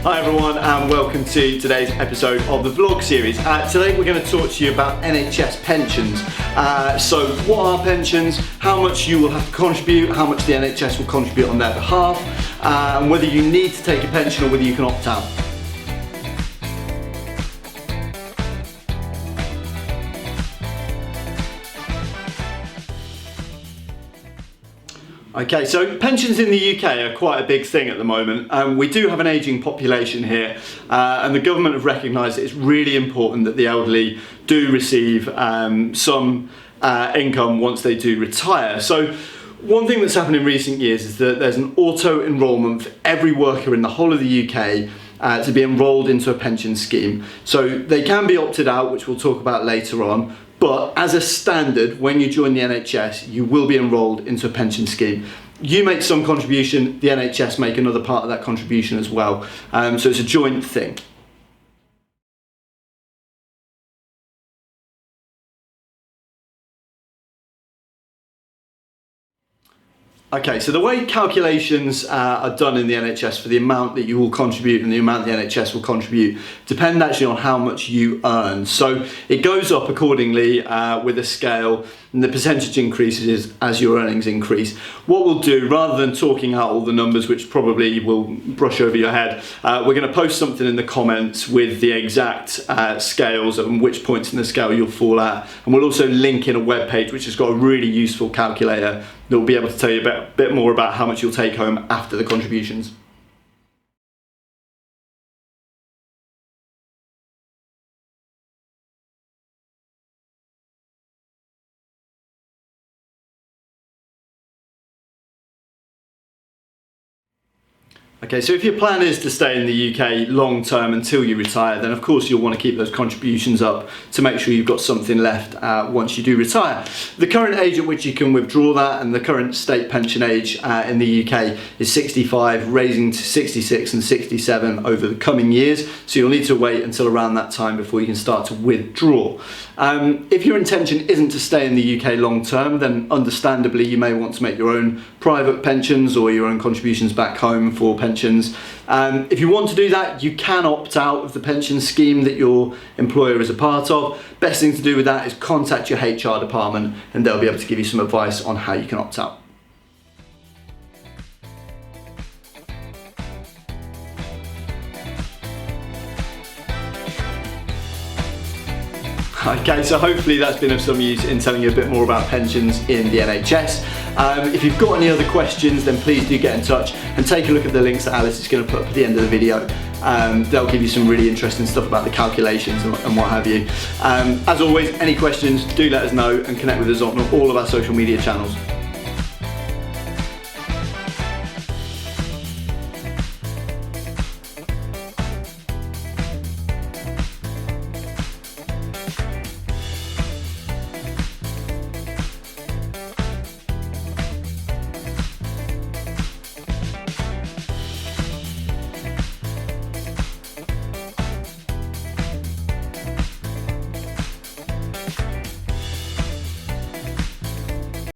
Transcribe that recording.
Hi everyone and welcome to today's episode of the vlog series. Today we're going to talk to you about NHS pensions. So what are pensions, how much you will have to contribute, how much the NHS will contribute on their behalf, and whether you need to take a pension or whether you can opt out. Okay, so pensions in the UK are quite a big thing at the moment. We do have an ageing population here, and the government have recognised that it's really important that the elderly do receive some income once they do retire. So one thing that's happened in recent years is that there's an auto-enrolment for every worker in the whole of the UK to be enrolled into a pension scheme. So they can be opted out, which we'll talk about later on. But as a standard, when you join the NHS, you will be enrolled into a pension scheme. You make some contribution, the NHS make another part of that contribution as well. So it's a joint thing. Okay, so the way calculations are done in the NHS for the amount that you will contribute and the amount the NHS will contribute depend actually on how much you earn. So it goes up accordingly with a scale, and the percentage increases as your earnings increase. What we'll do, rather than talking out all the numbers, which probably will brush over your head, we're going to post something in the comments with the exact scales and which points in the scale you'll fall at. And we'll also link in a web page which has got a really useful calculator that will be able to tell you a bit more about how much you'll take home after the contributions. Okay, so if your plan is to stay in the UK long term until you retire, then of course you'll want to keep those contributions up to make sure you've got something left once you do retire. The current age at which you can withdraw that and the current state pension age in the UK is 65, raising to 66 and 67 over the coming years. So you'll need to wait until around that time before you can start to withdraw. If your intention isn't to stay in the UK long term, then understandably you may want to make your own private pensions or your own contributions back home for pensions. If you want to do that, you can opt out of the pension scheme that your employer is a part of. Best thing to do with that is contact your HR department and they'll be able to give you some advice on how you can opt out. Okay, so hopefully that's been of some use in telling you a bit more about pensions in the NHS. If you've got any other questions, then please do get in touch and take a look at the links that Alice is going to put up at the end of the video. They'll give you some really interesting stuff about the calculations and what have you. As always, any questions, do let us know and connect with us on all of our social media channels.